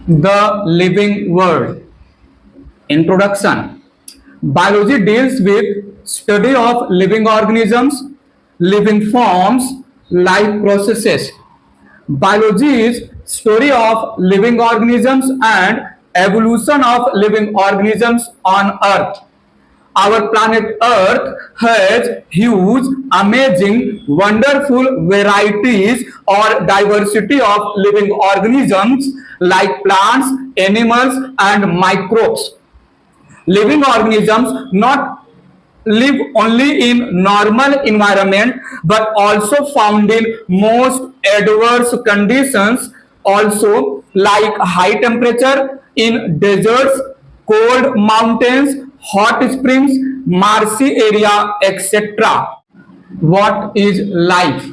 The living world. Introduction. Biology deals with study of living organisms, living forms, life processes. Biology is story of living organisms and evolution of living organisms on Earth. Our planet Earth has huge, amazing, wonderful varieties or diversity of living organisms like plants, animals, and microbes. Living organisms not live only in normal environment but also found in most adverse conditions also like high temperature in deserts, cold mountains, hot springs, marshy area, etc. What is life?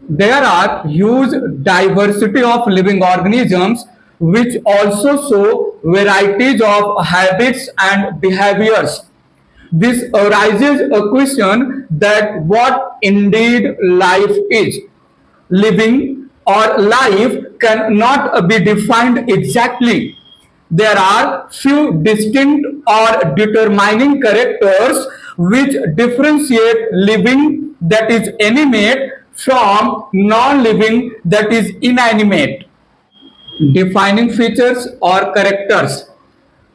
There are huge diversity of living organisms which also show varieties of habits and behaviors. This arises a question that what indeed life is. Living or life cannot be defined exactly. There are few distinct or determining characters which differentiate living that is animate from non-living that is inanimate. Defining features or characters.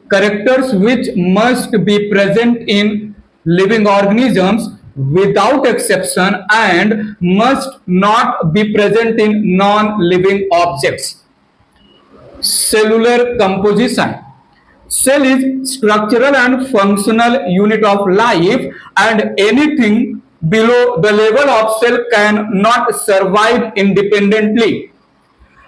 Characters which must be present in living organisms without exception and must not be present in non-living objects. Cellular composition. Cell is structural and functional unit of life and anything below the level of cell cannot survive independently.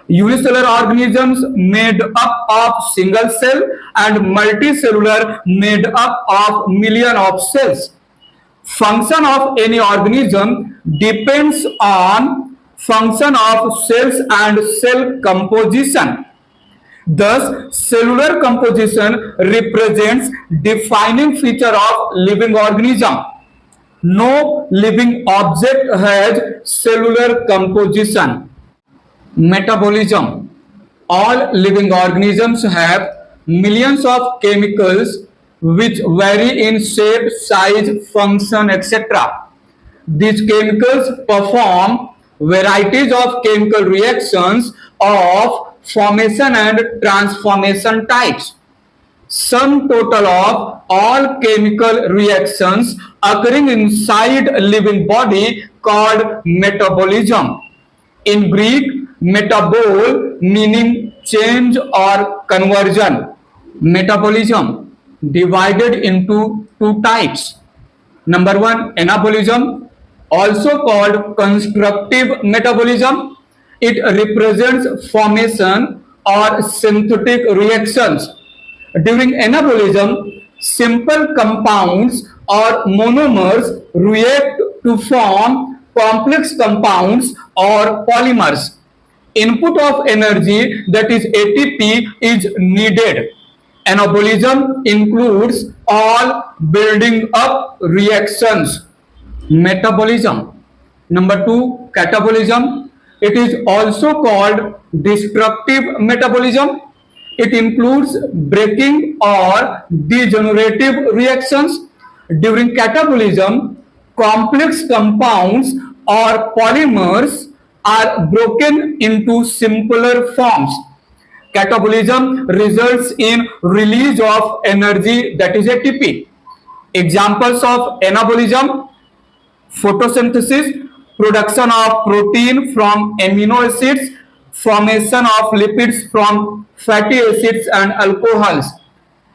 Unicellular organisms made up of single cell and multicellular made up of million of cells. Function of any organism depends on function of cells and cell composition. Thus, cellular composition represents defining feature of living organism. No living object has cellular composition. Metabolism. All living organisms have millions of chemicals which vary in shape, size, function, etc. These chemicals perform varieties of chemical reactions of formation and transformation types. Sum total of all chemical reactions occurring inside a living body called metabolism. In Greek, metabol meaning change or conversion. Metabolism divided into two types. Number one, anabolism, also called constructive metabolism. It represents formation or synthetic reactions. During anabolism, simple compounds or monomers react to form complex compounds or polymers. Input of energy, that is ATP, is needed. Anabolism includes all building up reactions. Metabolism. Number two, catabolism. It is also called destructive metabolism. It includes breaking or degenerative reactions. During catabolism, complex compounds or polymers are broken into simpler forms. Catabolism results in release of energy, that is ATP. Examples of anabolism: photosynthesis, production of protein from amino acids, formation of lipids from fatty acids and alcohols.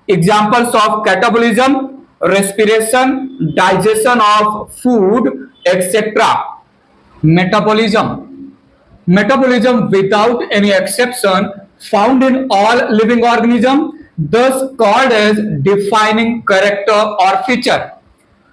Examples of catabolism: respiration, digestion of food, etc. Metabolism. Metabolism without any exception found in all living organisms, thus called as defining character or feature.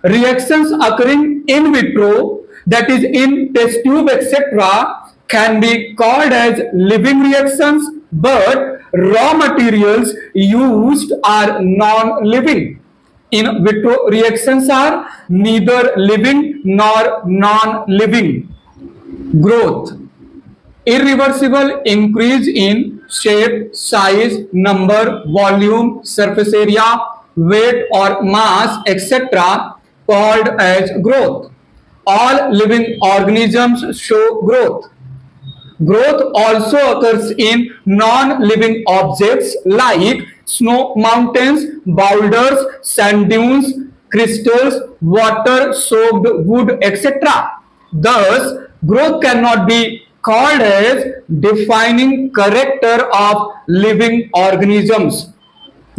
Reactions occurring in vitro, that is in test tube, etc., can be called as living reactions, but raw materials used are non-living. In vitro reactions are neither living nor non-living. Growth. Irreversible increase in shape, size, number, volume, surface area, weight or mass, etc., called as growth. All living organisms show growth. Growth also occurs in non-living objects like snow mountains, boulders, sand dunes, crystals, water-soaked wood, etc. Thus, growth cannot be called as defining character of living organisms.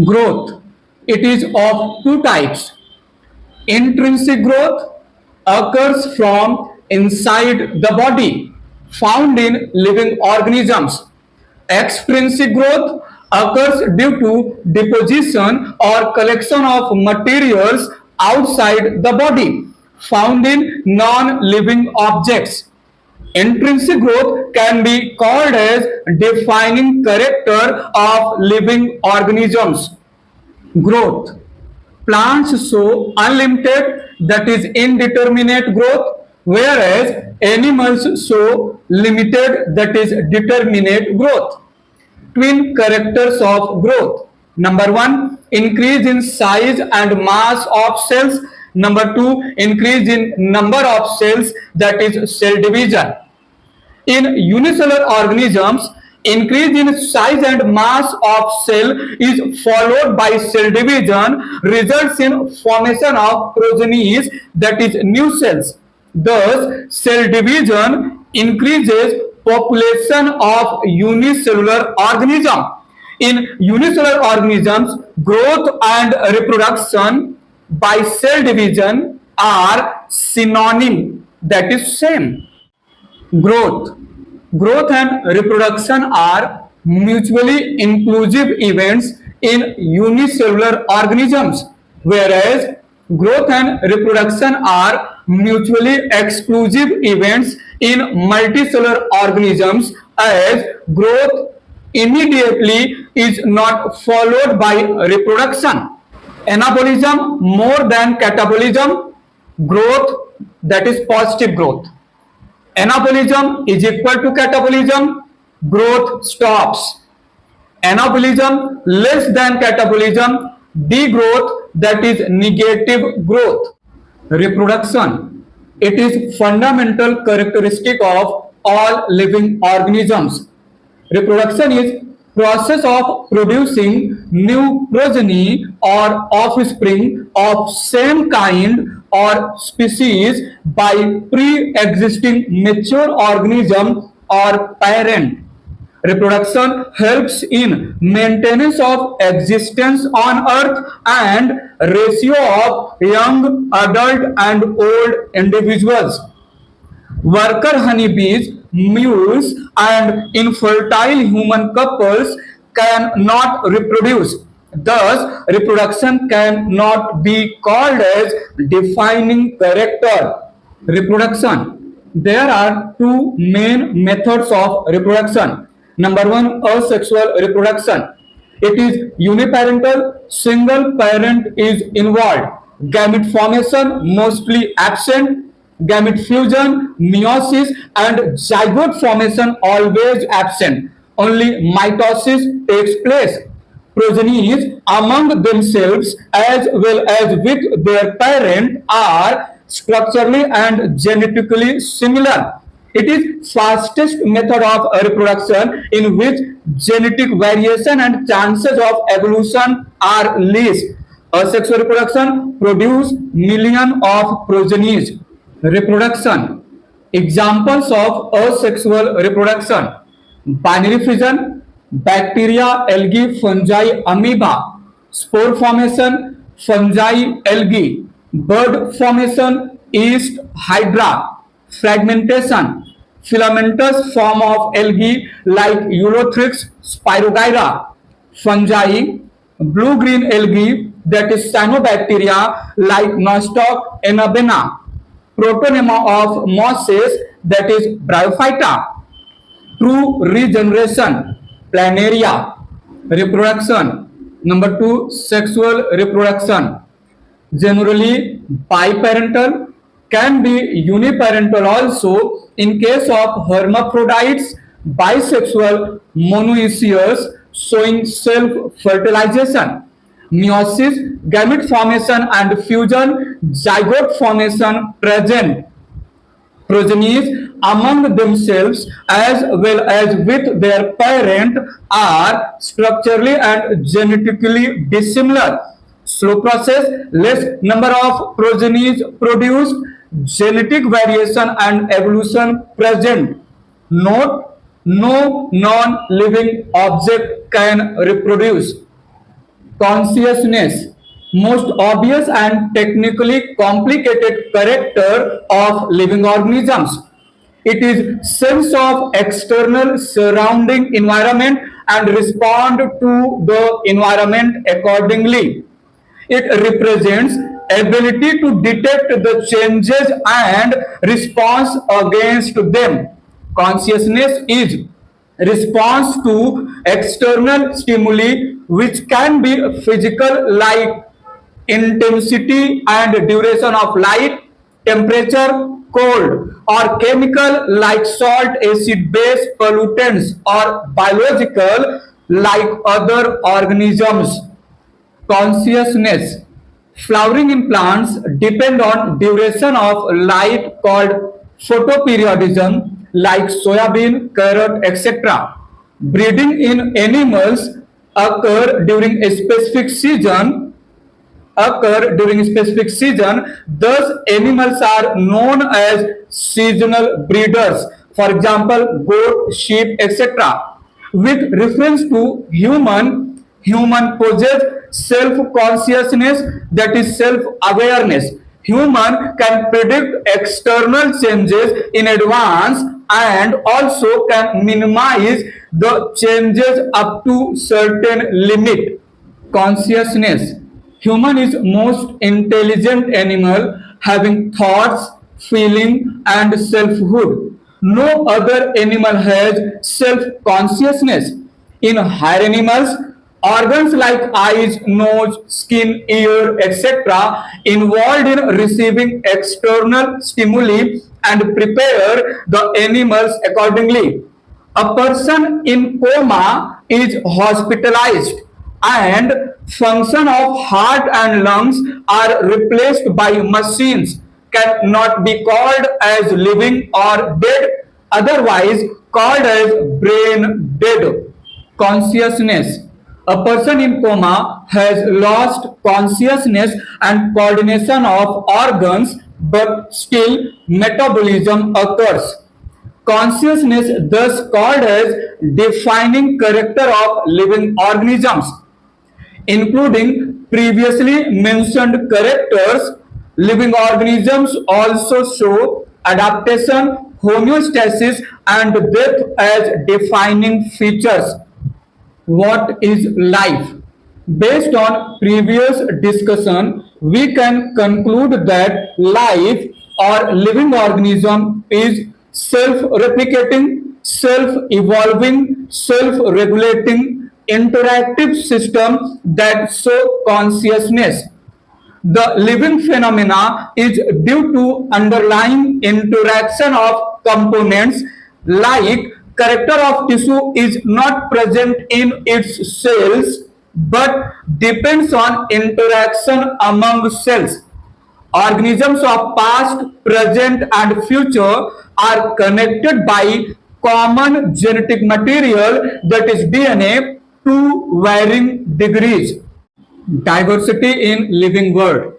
Growth. It is of two types. Intrinsic growth occurs from inside the body, found in living organisms. Extrinsic growth occurs due to deposition or collection of materials outside the body, found in non-living objects. Intrinsic growth can be called as defining character of living organisms. Growth. Plants show unlimited, that is indeterminate growth, whereas animals show limited, that is determinate growth. Twin characters of growth. Number one, increase in size and mass of cells. Number two, increase in number of cells, that is cell division. In unicellular organisms, increase in size and mass of cell is followed by cell division, results in formation of progenies, that is new cells. Thus, cell division increases population of unicellular organism. In unicellular organisms, growth and reproduction by cell division are synonym, that is same. Growth. Growth and reproduction are mutually inclusive events in unicellular organisms, whereas growth and reproduction are mutually exclusive events in multicellular organisms, as growth immediately is not followed by reproduction. Anabolism more than catabolism. Growth, that is positive growth. Anabolism is equal to catabolism, growth stops. Anabolism less than catabolism, degrowth, that is negative growth. Reproduction. It is fundamental characteristic of all living organisms. Reproduction is process of producing new progeny or offspring of same kind or species by pre-existing mature organism or parent. Reproduction helps in maintenance of existence on earth and ratio of young, adult and old individuals. Worker honeybees, mules, and infertile human couples cannot reproduce. Thus, reproduction cannot be called as defining character. Reproduction. There are two main methods of reproduction. Number one, asexual reproduction. It is uniparental, single parent is involved. Gamete formation mostly absent. Gamete fusion, meiosis and zygote formation always absent. Only mitosis takes place. Progenies among themselves as well as with their parent are structurally and genetically similar. It is fastest method of reproduction in which genetic variation and chances of evolution are least. Asexual reproduction produce million of progenies. Reproduction. Examples of asexual reproduction: binary fission, bacteria, algae, fungi, amoeba; spore formation, fungi, algae; bud formation, yeast, hydra; fragmentation, filamentous form of algae like Ulothrix, Spirogyra; fungi, blue-green algae, that is cyanobacteria like Nostoc, Enabena; protonema of mosses, that is Bryophyta. True regeneration, planaria. Reproduction. Number two, sexual reproduction. Generally biparental, can be uniparental also in case of hermaphrodites, bisexual, monoecious, showing self-fertilization, meiosis, gamete formation and fusion, zygote formation present, progenies among themselves as well as with their parent are structurally and genetically dissimilar. Slow process, less number of progenies produced, genetic variation and evolution present. Note, no non-living object can reproduce. Consciousness, most obvious and technically complicated character of living organisms. It is sense of external surrounding environment and respond to the environment accordingly. It represents ability to detect the changes and response against them. Consciousness is response to external stimuli which can be physical like intensity and duration of light, temperature, cold, or chemical like salt, acid, base, pollutants, or biological like other organisms. Consciousness. Flowering in plants depend on duration of light called photoperiodism like soybean, carrot, etc. Breeding in animals occur during a specific season thus animals are known as seasonal breeders, for example goat, sheep, etc. With reference to human possess self-consciousness, that is self-awareness. Human can predict external changes in advance and also can minimize the changes up to certain limit. Consciousness. Human is most intelligent animal having thoughts, feeling and selfhood. No other animal has self-consciousness. In higher animals, organs like eyes, nose, skin, ear, etc. involved in receiving external stimuli and prepare the animals accordingly. A person in coma is hospitalized and function of heart and lungs are replaced by machines cannot be called as living or dead, otherwise called as brain dead. Consciousness. A person in coma has lost consciousness and coordination of organs, but still metabolism occurs. Consciousness thus called as defining character of living organisms. Including previously mentioned characters, living organisms also show adaptation, homeostasis, and death as defining features. What is life? Based on previous discussion, we can conclude that life or living organism is self-replicating, self-evolving, self-regulating, interactive system that show consciousness. The living phenomena is due to underlying interaction of components like character of tissue is not present in its cells but depends on interaction among cells. Organisms of past, present and future are connected by common genetic material, that is DNA, to varying degrees. Diversity in living world.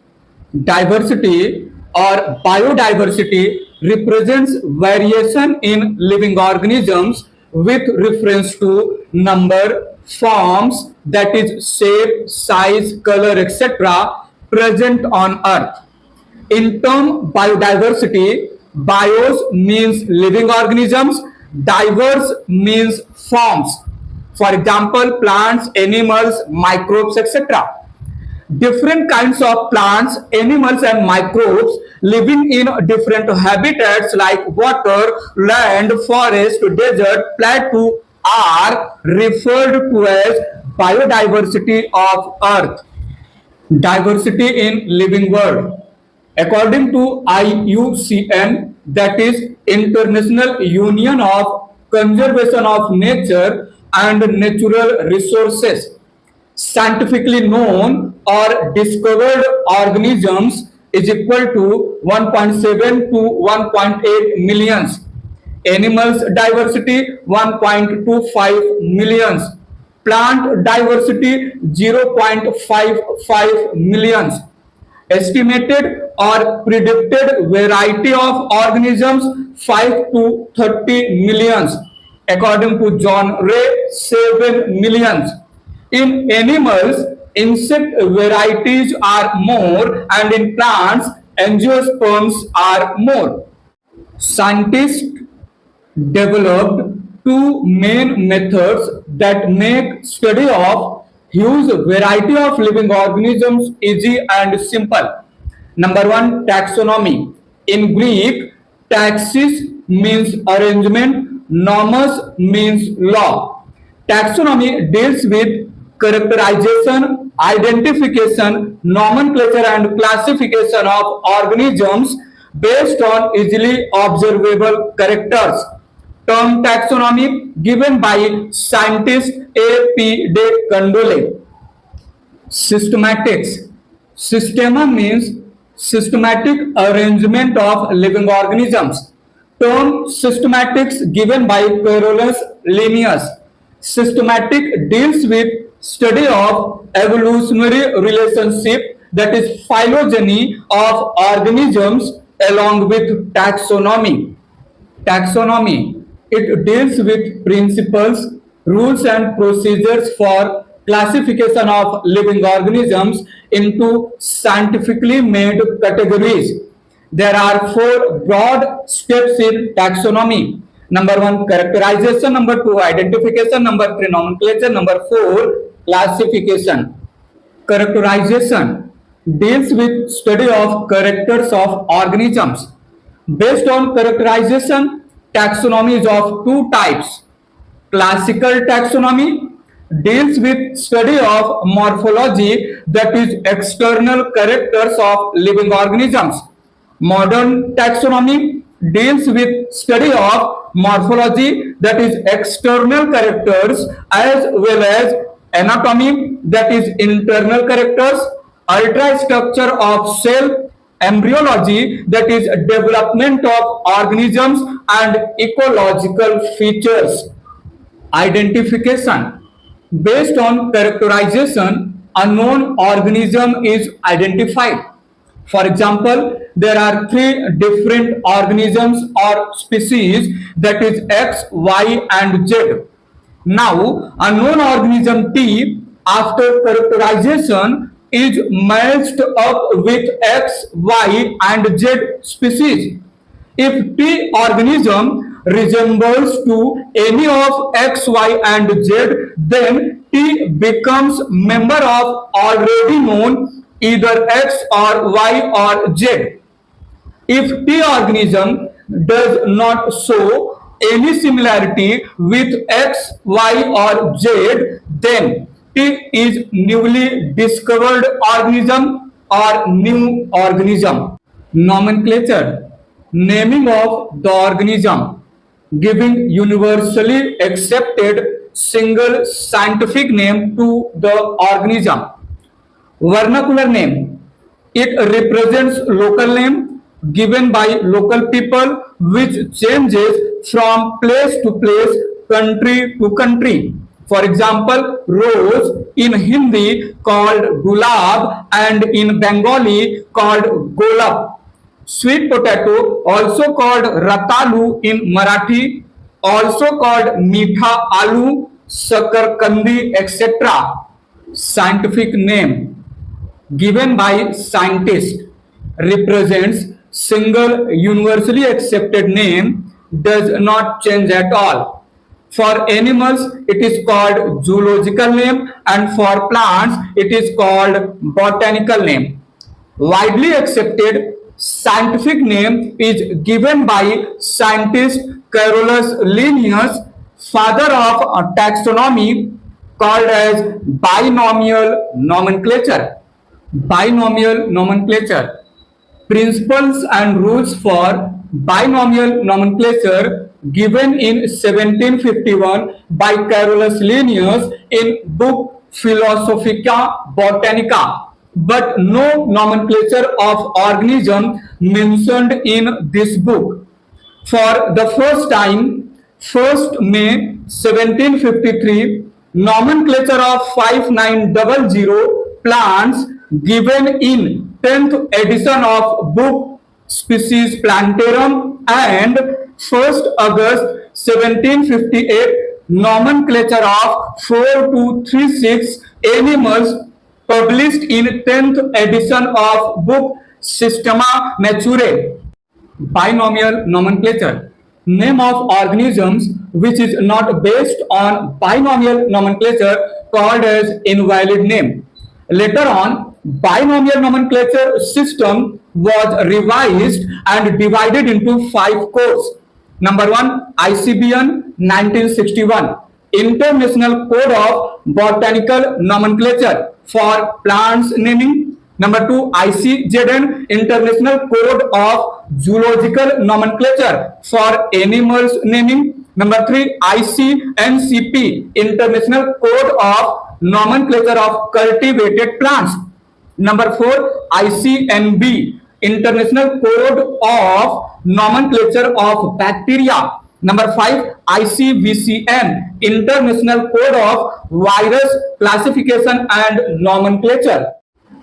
Diversity or biodiversity represents variation in living organisms with reference to number, forms, that is shape, size, color, etc. present on earth. In term biodiversity, bios means living organisms, diverse means forms. For example, plants, animals, microbes, etc. Different kinds of plants, animals and microbes living in different habitats like water, land, forest, desert, plateau are referred to as biodiversity of earth. Diversity in living world. According to IUCN, that is International Union of conservation of nature and natural resources. Scientifically known or discovered organisms is equal to 1.7 to 1.8 millions. Animals diversity 1.25 millions. Plant diversity 0.55 millions. Estimated or predicted variety of organisms 5 to 30 millions. According to John Ray, 7 millions. In animals, insect varieties are more, and in plants, angiosperms are more. Scientists developed two main methods that make study of huge variety of living organisms easy and simple. Number one, taxonomy. In Greek, taxis means arrangement, nomos means law. Taxonomy deals with characterization, identification, nomenclature and classification of organisms based on easily observable characters. Term taxonomy given by scientist A. P. de Candolle. Systematics. Systema means systematic arrangement of living organisms. Term systematics given by Carolus Linnaeus. Systematic deals with study of evolutionary relationship, that is phylogeny of organisms, along with taxonomy. Taxonomy, it deals with principles, rules and procedures for classification of living organisms into scientifically made categories. There are four broad steps in taxonomy. Number one, characterization. Number two, identification. Number three, nomenclature. Number four, classification. Characterization deals with study of characters of organisms. Based on characterization, taxonomy is of two types. Classical taxonomy deals with study of morphology, that is external characters of living organisms. Modern taxonomy deals with study of morphology, that is external characters, as well as anatomy, that is internal characters, ultrastructure of cell, embryology, that is development of organisms, and ecological features. Identification. Based on characterization, a known organism is identified. For example, there are three different organisms or species, that is X, Y, and Z. Now, a known organism T, after characterization, is matched up with X, Y, and Z species. If T organism resembles to any of X, Y, and Z, then T becomes member of already known either X or Y or Z. If T organism does not show any similarity with X, Y, or Z, then T is newly discovered organism or new organism. Nomenclature. Naming of the organism, giving universally accepted single scientific name to the organism. Vernacular name. It represents local name given by local people, which changes from place to place, country to country. For example, rose in Hindi called gulab and in Bengali called golab. Sweet potato, also called ratalu in Marathi, also called meetha aloo, sakarkandi, etc. Scientific name given by scientist represents single universally accepted name, does not change at all. For animals, it is called zoological name, and for plants, it is called botanical name. Widely accepted scientific name is given by scientist Carolus Linnaeus, father of taxonomy, called as binomial nomenclature. Binomial nomenclature. Principles and rules for binomial nomenclature given in 1751 by Carolus Linnaeus in book Philosophica Botanica, but no nomenclature of organism mentioned in this book. For the first time, 1st May 1753, nomenclature of 5900 plants given in 10th edition of book Species Plantarum, and 1st August 1758, nomenclature of 4236 animals published in 10th edition of book Systema Naturae. Binomial nomenclature. Name of organisms which is not based on binomial nomenclature called as invalid name. Later on, binomial nomenclature system was revised and divided into 5 codes. Number 1, ICBN 1961, International Code of Botanical Nomenclature for plants naming. Number 2, ICZN, International Code of Zoological Nomenclature for animals naming. Number 3, ICNCP, International Code of Nomenclature of Cultivated Plants. Number 4, ICNB, International Code of Nomenclature of Bacteria. Number 5, ICVCN, International Code of Virus Classification and Nomenclature.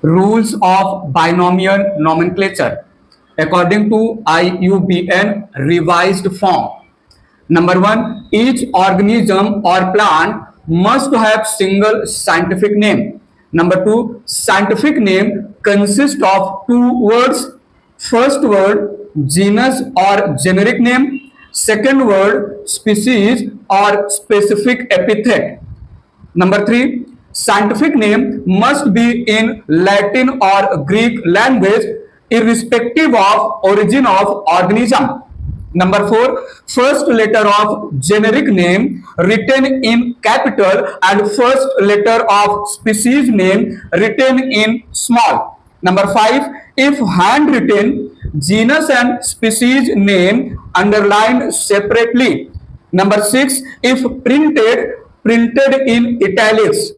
Rules of binomial nomenclature according to IUBN revised form. Number 1, each organism or plant must have single scientific name. Number 2, scientific name consists of 2 words. First word, genus or generic name. Second word, species or specific epithet. Number 3, scientific name must be in Latin or Greek language irrespective of origin of organism. Number 4, first letter of generic name written in capital and first letter of species name written in small. Number 5, if handwritten, genus and species name underlined separately. Number 6, if printed in italics.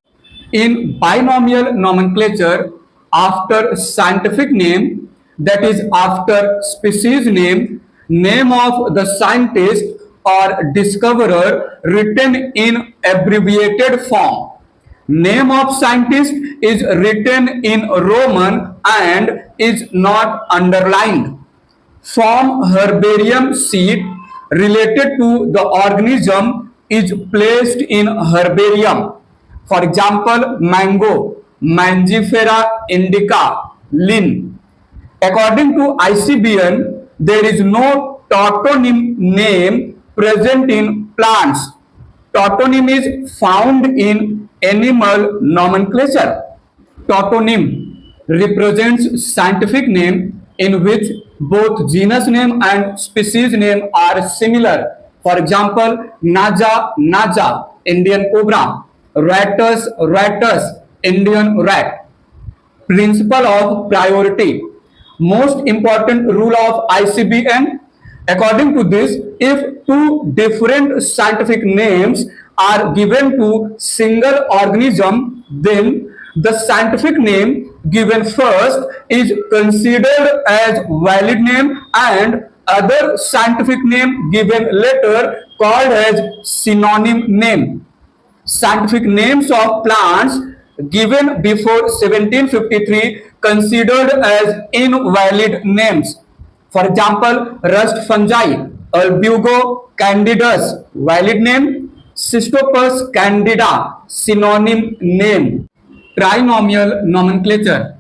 In binomial nomenclature, after scientific name, that is after species name, name of the scientist or discoverer written in abbreviated form. Name of scientist is written in Roman and is not underlined. From herbarium seed related to the organism is placed in herbarium. For example, mango, Mangifera indica, Linn. According to ICBN, there is no tautonym name present in plants. Tautonym is found in animal nomenclature. Tautonym represents scientific name in which both genus name and species name are similar. For example, Naja, Naja, Indian cobra. Rattus, Rattus, Indian rat. Principle of priority. Most important rule of ICBN. According to this, if 2 different scientific names are given to single organism, then the scientific name given first is considered as valid name and other scientific name given later called as synonym name. Scientific names of plants given before 1753 considered as invalid names. For example, rust fungi, Albugo candidus, valid name. Cystopus candida, synonym name. Trinomial nomenclature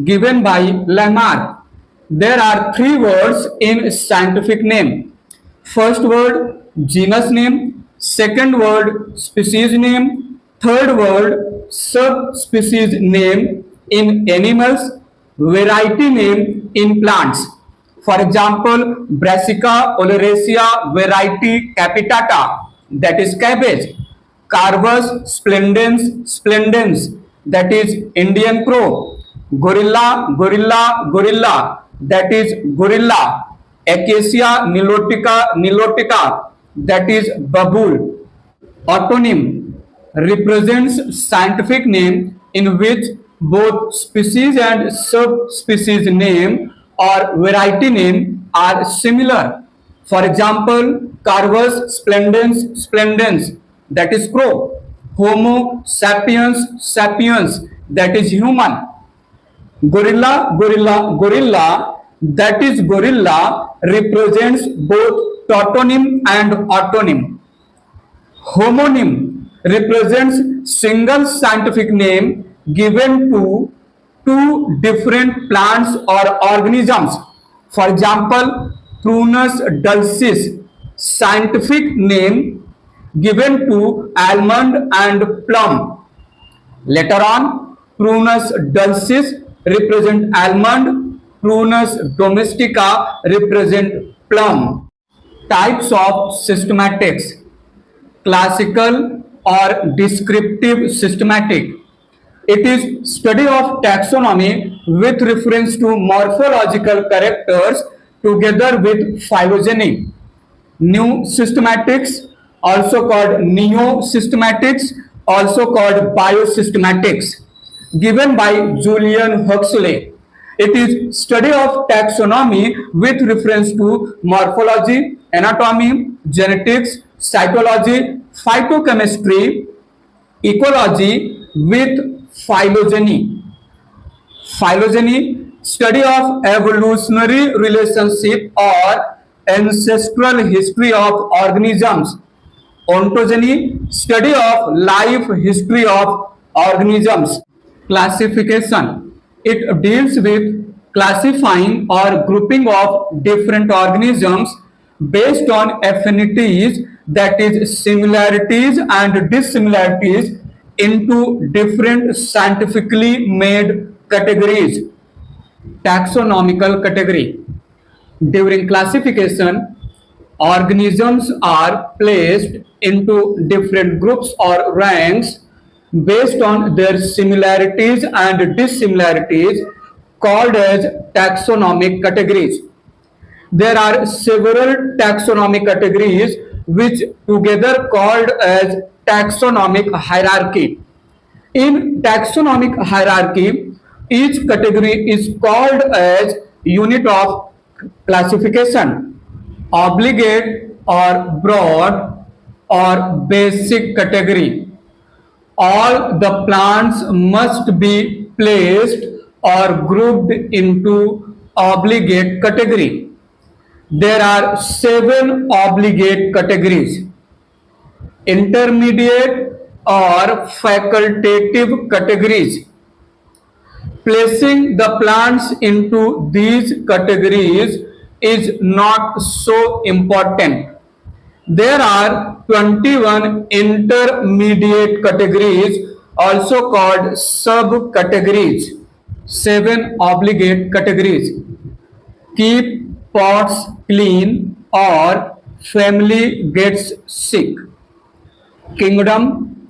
given by Lamarck. There are 3 words in scientific name. First word, genus name. Second word, species name. Third word, subspecies name in animals. Variety name in plants. For example, Brassica oleracea variety capitata, that is cabbage. Carvus splendens splendens, that is Indian crow. Gorilla gorilla gorilla, that is gorilla. Acacia nilotica, that is babul. Autonym represents scientific name in which both species and subspecies name or variety name are similar. For example, Carvus splendens, that is crow. Homo sapiens, that is human. Gorilla, that is gorilla, represents both tautonym and autonym. Homonym represents single scientific name given to two different plants or organisms. For example, Prunus dulcis, scientific name given to almond and plum. Later on, Prunus dulcis represent almond, Prunus domestica represent plum. Types of systematics: classical or descriptive systematic. It is study of taxonomy with reference to morphological characters together with phylogeny. New systematics, also called neo-systematics, also called biosystematics, given by Julian Huxley. It is study of taxonomy with reference to morphology, anatomy, genetics, cytology, phytochemistry, ecology with phylogeny. Phylogeny, study of evolutionary relationship or ancestral history of organisms. Ontogeny, study of life history of organisms. Classification, it deals with classifying or grouping of different organisms based on affinities, that is similarities and dissimilarities, into different scientifically made categories. Taxonomical category. During classification, organisms are placed into different groups or ranks based on their similarities and dissimilarities, called as taxonomic categories. There are several taxonomic categories which together called as taxonomic hierarchy. In taxonomic hierarchy, each category is called as unit of classification, obligate or broad or basic category. All the plants must be placed or grouped into obligate category. There are 7 obligate categories: intermediate or facultative categories. Placing the plants into these categories is not so important. There are 21 intermediate categories, also called subcategories. 7 obligate categories: keep pots clean or family gets sick. Kingdom,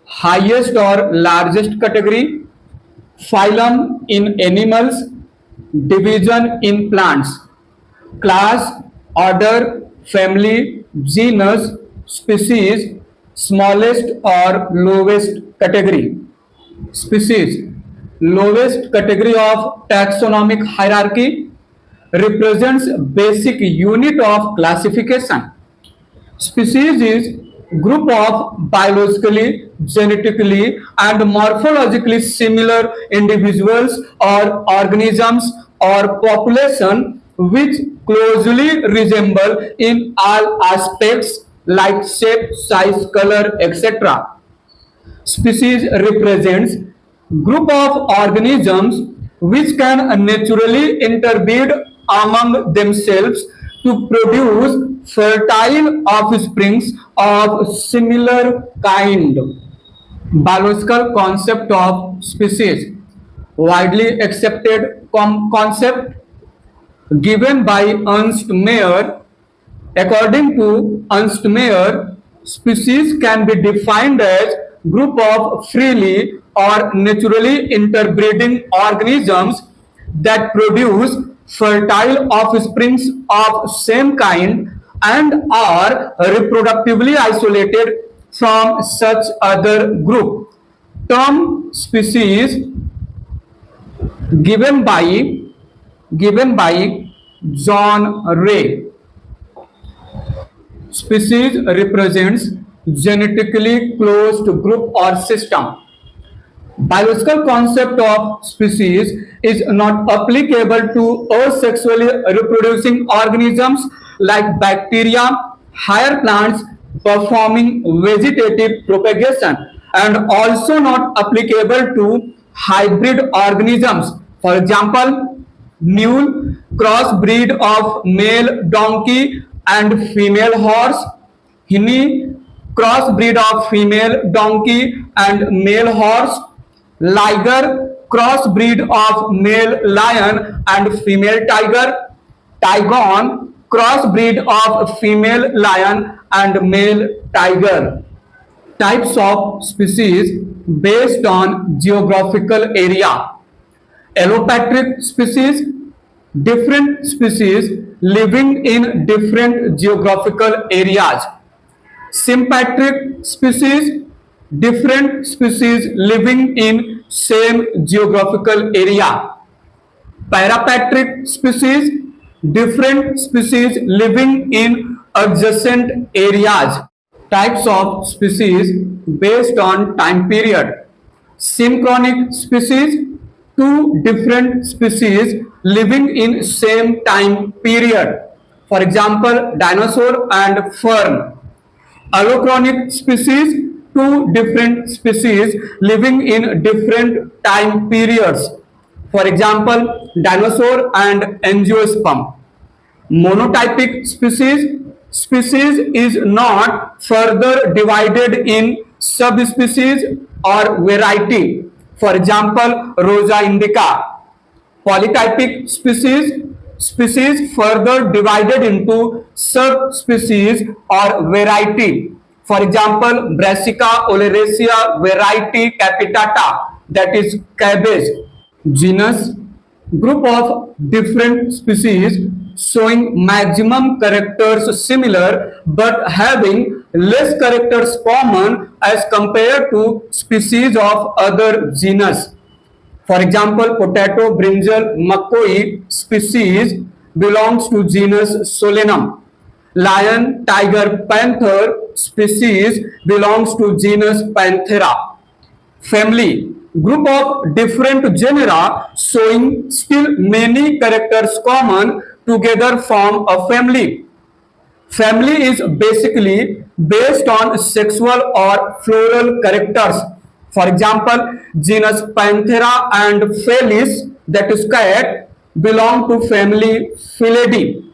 highest or largest category. Phylum, in animals. Division, in plants. Class, order, family, genus, species, smallest or lowest category. Species, lowest category of taxonomic hierarchy, represents basic unit of classification. Species is group of biologically, genetically and morphologically similar individuals or organisms or population which closely resemble in all aspects like shape, size, color, etc. Species represents group of organisms which can naturally interbreed among themselves to produce fertile offsprings of similar kind. Biological concept of species. Widely accepted concept given by Ernst Mayr. According to Ernst Mayr, species can be defined as group of freely or naturally interbreeding organisms that produce fertile offsprings of same kind and are reproductively isolated from such other group. Term species given by John Ray. Species represents genetically closed group or system. Biological concept of species is not applicable to asexually reproducing organisms like bacteria, higher plants performing vegetative propagation, and also not applicable to hybrid organisms. For example, mule crossbreed of male donkey and female horse, hinny crossbreed of female donkey and male horse, liger crossbreed of male lion and female tiger, tigon crossbreed of female lion and male tiger. Types of species based on geographical area. Allopatric species, different species living in different geographical areas. Sympatric species, different species living in same geographical area. Parapatric species, different species living in adjacent areas. Types of species based on time period. Synchronic species, two different species living in same time period. For example, dinosaur and fern. Allochronic species, two different species living in different time periods. For example, dinosaur and angiosperm. Monotypic species, species is not further divided in subspecies or variety. For example, Rosa indica. Polytypic species, species further divided into subspecies or variety. For example, Brassica oleracea variety capitata, that is cabbage. Genus, group of different species showing maximum characters similar but having less characters common as compared to species of other genus. For example, potato, brinjal, makoi species belongs to genus Solanum. Lion, tiger, panther species belongs to genus Panthera. Family, group of different genera showing still many characters common together form a family. Family is basically based on sexual or floral characters. For example, genus Panthera and Felis, that is cat, belong to family Felidae.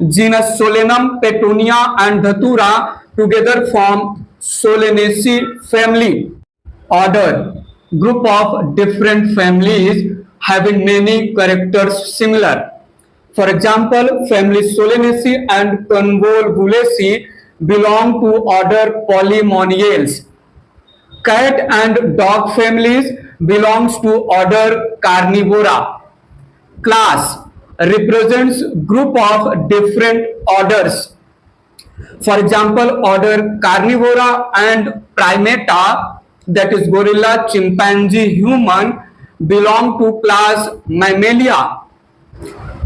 Genus Solanum, Petunia and Datura together form Solanaceae family. Order, group of different families having many characters similar. For example, family Solanaceae and Convolvulaceae belong to order Polymoniales. Cat and dog families belongs to order Carnivora. Class represents group of different orders. For example, order Carnivora and Primata, that is gorilla, chimpanzee, human, belong to class Mammalia.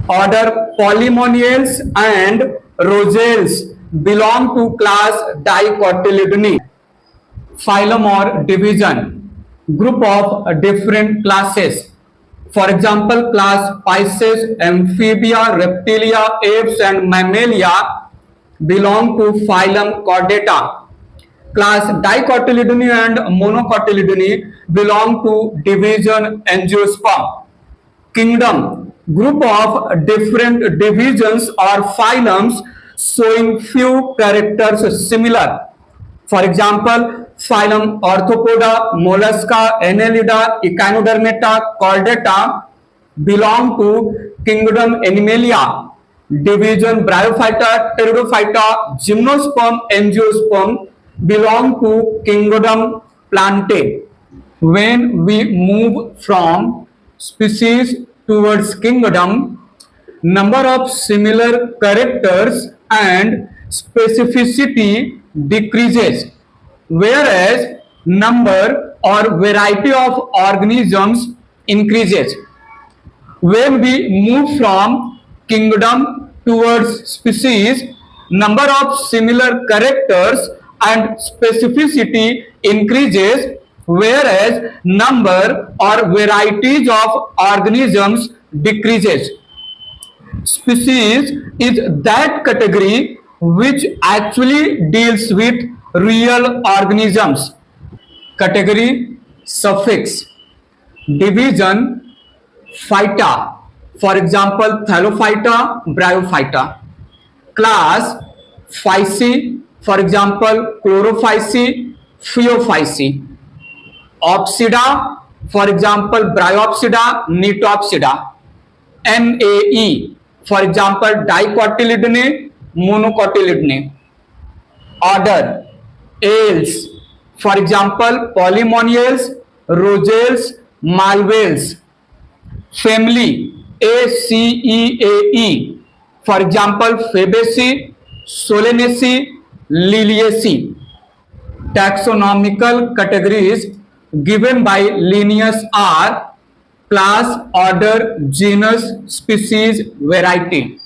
Order Polymoniales and Rosales belong to class Dicotyledonii. Phylum or division, group of different classes. For example, class Pisces, Amphibia, Reptilia, Apes and Mammalia belong to phylum Chordata. Class Dicotyledonii and Monocotyledonii belong to division Angiosperm. Kingdom, group of different divisions or phylums showing few characters similar. For example, phylum Arthropoda, Mollusca, Annelida, Echinodermata, Chordata belong to kingdom Animalia. Division Bryophyta, Pteridophyta, Gymnosperm, Angiosperm belong to kingdom Plantae. When we move from species towards kingdom, number of similar characters and specificity decreases, whereas number or variety of organisms increases. When we move from kingdom towards species, number of similar characters and specificity increases, whereas number or varieties of organisms decreases. Species is that category which actually deals with real organisms. Category suffix division phyta, for example Thallophyta, Bryophyta. Class Physae, for example Chlorophysae, Phaeophysae. Opsida, for example Bryopsida, Nitopsida. NAE, for example dicotyledone, monocotyledone. Order ales, for example polymoniales, rosales, malvales. Family ACEAE, for example Fabaceae, Solanaceae, Liliaceae. Taxonomical categories given by Linnaeus are class, order, genus, species, variety.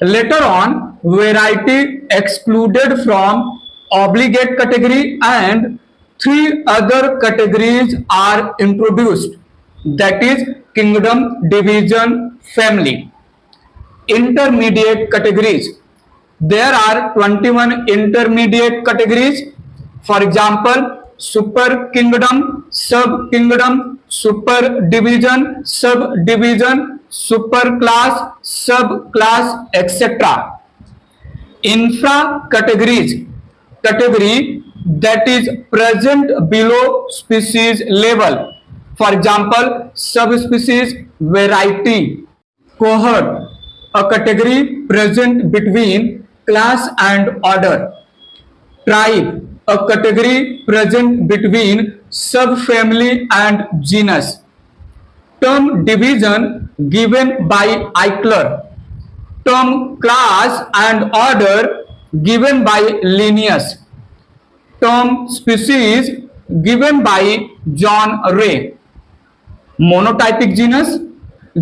Later on, variety excluded from obligate category and three other categories are introduced, that is kingdom, division, family. Intermediate categories. There are 21 intermediate categories. For example, super kingdom, sub kingdom, super division, subdivision, superclass, subclass, etc. Infra categories, category that is present below species level. For example, subspecies, variety. Cohort, a category present between class and order. Tribe, a category present between subfamily and genus. Term division given by Eichler. Term class and order given by Linnaeus. Term species given by John Ray. Monotypic genus,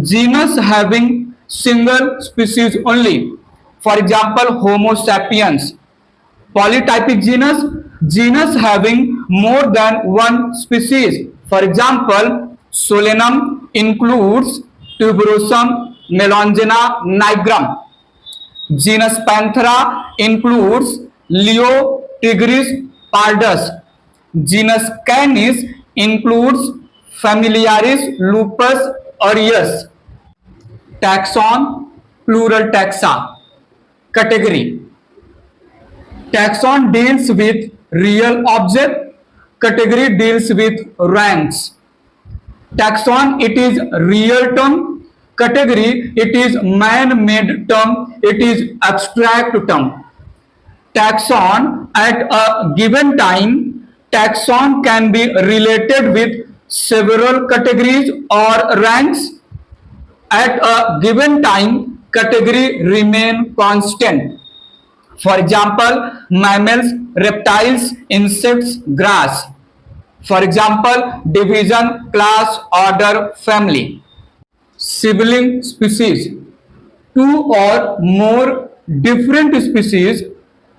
genus having single species only. For example, Homo sapiens. Polytypic genus, genus having more than one species. For example, Solanum includes Tuberosum, Melongena nigrum. Genus Panthera includes Leo, Tigris, Pardus. Genus Canis includes Familiaris, Lupus, Aureus. Taxon, plural taxa. Category. Taxon deals with real object. Category deals with ranks. Taxon, it is real term. Category, it is man-made term. It is abstract term. Taxon, at a given time, taxon can be related with several categories or ranks. At a given time, category remain constant. For example, mammals, reptiles, insects, grass. For example, division, class, order, family. Sibling species. Two or more different species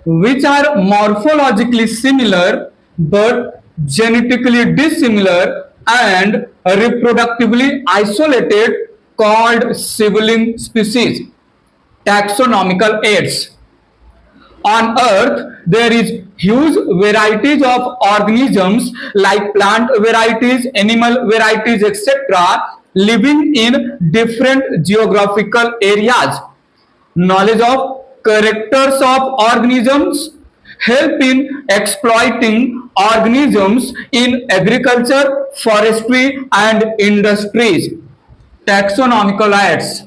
which are morphologically similar but genetically dissimilar and reproductively isolated called sibling species. Taxonomical aids. On Earth, there is huge varieties of organisms like plant varieties, animal varieties, etc. living in different geographical areas. Knowledge of characters of organisms help in exploiting organisms in agriculture, forestry, and industries. Taxonomical aids.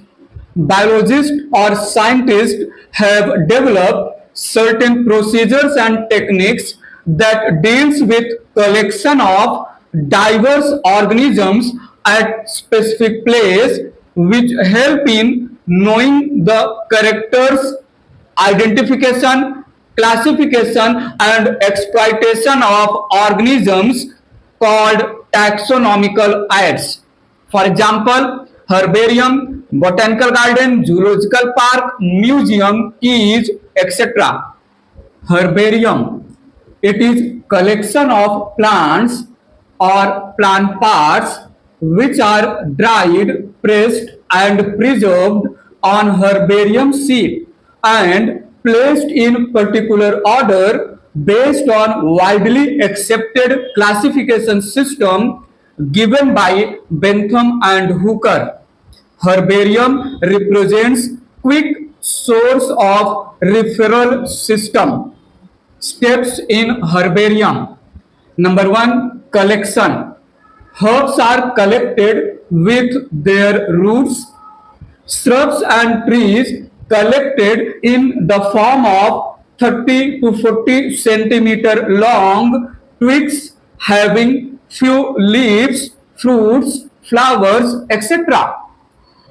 Biologists or scientists have developed certain procedures and techniques that deals with collection of diverse organisms at specific place which help in knowing the characters, identification, classification, and exploitation of organisms called taxonomical aids. For example, herbarium, botanical garden, zoological park, museum, keys, etc. Herbarium. It is collection of plants or plant parts which are dried, pressed and preserved on herbarium sheet and placed in particular order based on widely accepted classification system given by Bentham and Hooker. Herbarium represents quick source of referral system. Steps in herbarium. Number one, collection. Herbs are collected with their roots. Shrubs and trees collected in the form of 30 to 40 centimeter long twigs having few leaves, fruits, flowers, etc.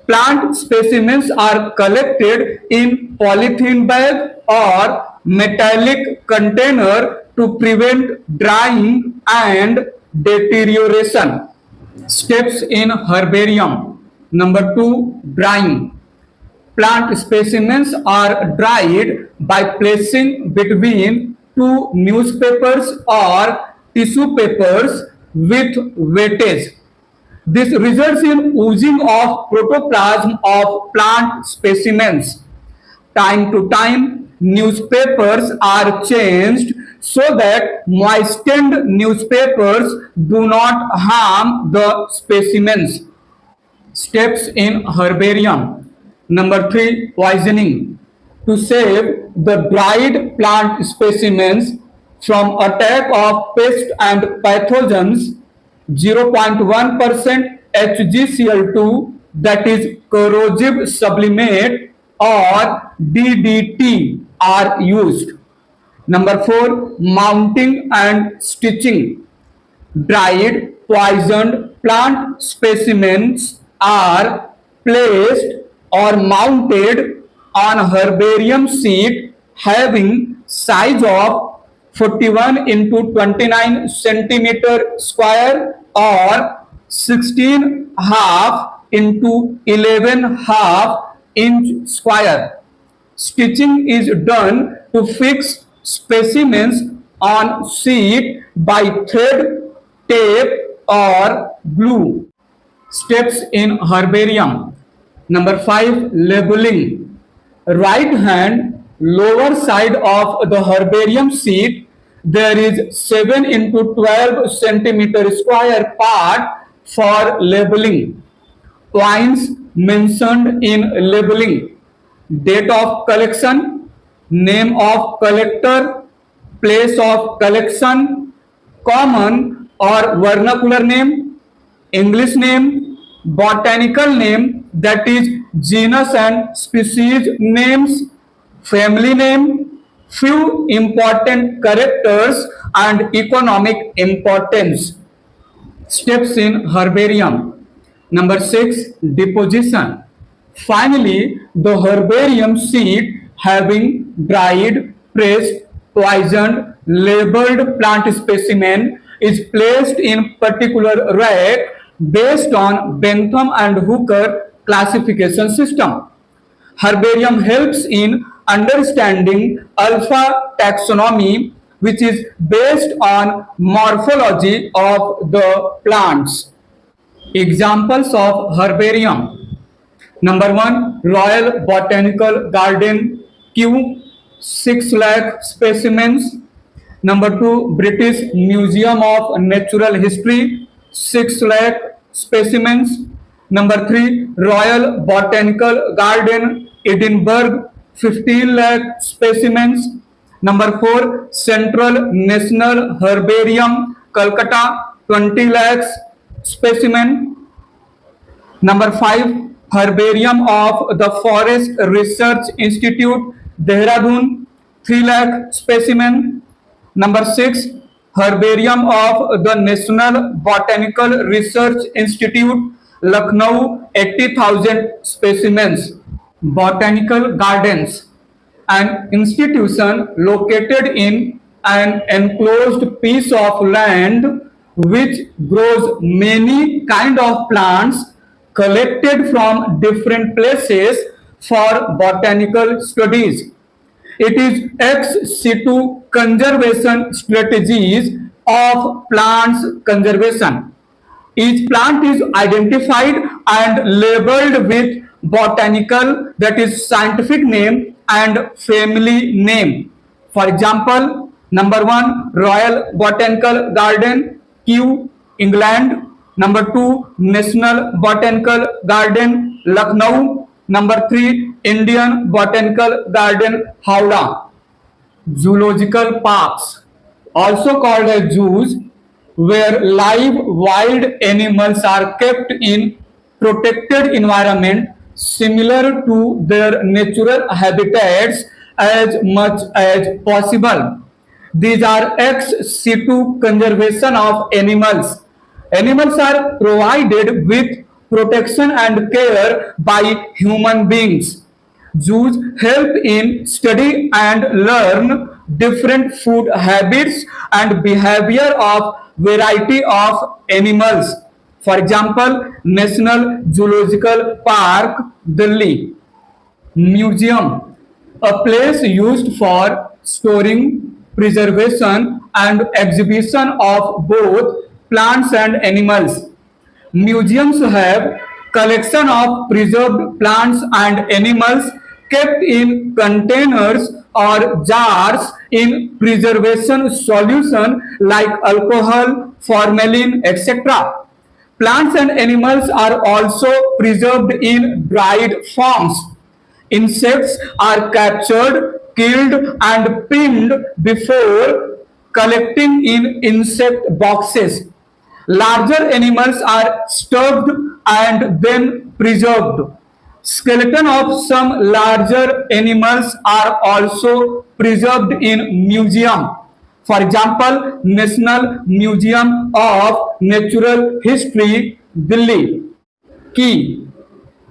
Plant specimens are collected in polythene bag or metallic container to prevent drying and deterioration. Steps in herbarium. Number two, drying. Plant specimens are dried by placing between two newspapers or tissue papers with weightage. This results in oozing of protoplasm of plant specimens. Time to time, newspapers are changed so that moistened newspapers do not harm the specimens. Steps in herbarium. Number three, poisoning. To save the dried plant specimens from attack of pests and pathogens, 0.1% HgCl2, that is corrosive sublimate, or DDT are used. Number four, mounting and stitching. Dried, poisoned plant specimens are placed or mounted on herbarium sheet having size of 41 into 29 centimeter square or 16 half into 11 half inch square. Stitching is done to fix specimens on sheet by thread, tape or glue. Steps in herbarium. Number five, labeling. Right hand lower side of the herbarium sheet there is 7 into 12 centimeter square part for labeling. Points mentioned in labeling: date of collection, name of collector, place of collection, common or vernacular name, English name, botanical name, that is genus and species names, family name, few important characters and economic importance. Steps in herbarium. Number six, deposition. Finally, the herbarium sheet having dried, pressed, poisoned, labeled plant specimen is placed in particular rack based on Bentham and Hooker classification system. Herbarium helps in understanding alpha taxonomy, which is based on morphology of the plants. Examples of herbarium. Number one, Royal Botanical Garden, Kew, 6 lakh specimens. Number two, British Museum of Natural History, 6 lakh specimens. Number three, Royal Botanical Garden, Edinburgh, 15 lakh specimens. Number four, Central National Herbarium, Calcutta, 20 lakhs specimen. Number five, Herbarium of the Forest Research Institute, Dehradun, 3 lakh specimen. Number six, Herbarium of the National Botanical Research Institute, Lucknow, 80,000 specimens. Botanical gardens, an institution located in an enclosed piece of land which grows many kind of plants collected from different places for botanical studies. It is ex situ conservation strategies of plants conservation. Each plant is identified and labeled with botanical, that is scientific name, and family name. For example, number one, Royal Botanical Garden, Kew, England. Number two, National Botanical Garden, Lucknow. Number three, Indian Botanical Garden, Howrah. Zoological parks, also called as zoos, where live wild animals are kept in protected environment similar to their natural habitats as much as possible. These are ex situ conservation of animals. Animals are provided with protection and care by human beings. Zoos help in study and learn different food habits and behavior of variety of animals. For example, National Zoological Park, Delhi. Museum, a place used for storing, preservation, and exhibition of both plants and animals. Museums have collection of preserved plants and animals kept in containers or jars in preservation solution like alcohol, formalin, etc. Plants and animals are also preserved in dried forms. Insects are captured, killed, and pinned before collecting in insect boxes. Larger animals are stuffed and then preserved. Skeleton of some larger animals are also preserved in museum. For example, National Museum of Natural History, Delhi. Key,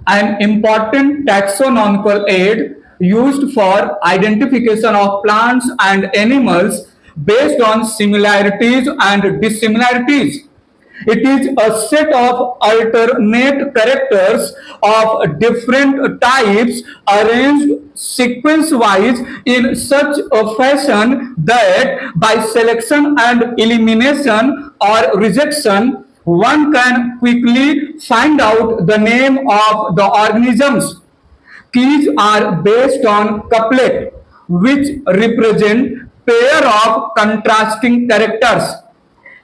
an important taxonomical aid used for identification of plants and animals based on similarities and dissimilarities. It is a set of alternate characters of different types arranged sequence-wise in such a fashion that by selection and elimination or rejection, one can quickly find out the name of the organisms. Keys are based on couplet, which represent pair of contrasting characters.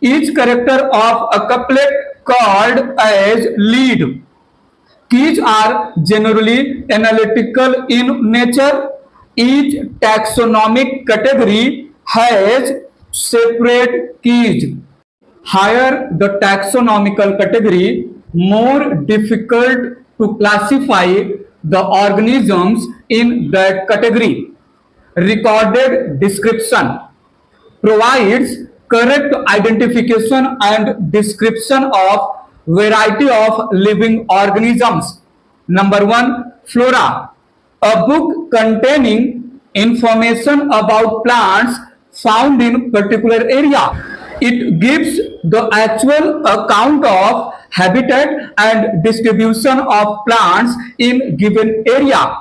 Each character of a couplet called as lead. Keys are generally analytical in nature. Each taxonomic category has separate keys. Higher the taxonomical category, more difficult to classify the organisms in that category. Recorded description provides correct identification and description of variety of living organisms. Number one, flora, a book containing information about plants found in particular area. It gives the actual account of habitat and distribution of plants in given area.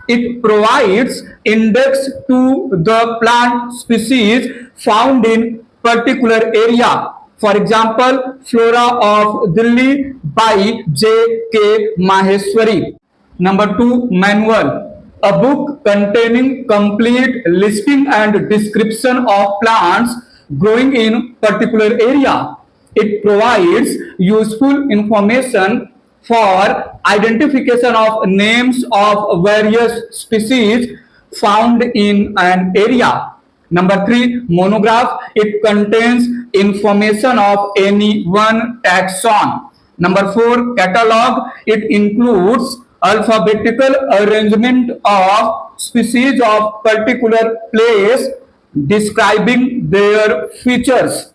It provides index to the plant species found in particular area. For example, Flora of Delhi by J. K. Maheshwari. Number two, manual, a book containing complete listing and description of plants growing in particular area. It provides useful information for identification of names of various species found in an area. Number three, monograph. It contains information of any one taxon. Number four, catalog. It includes alphabetical arrangement of species of particular place describing their features.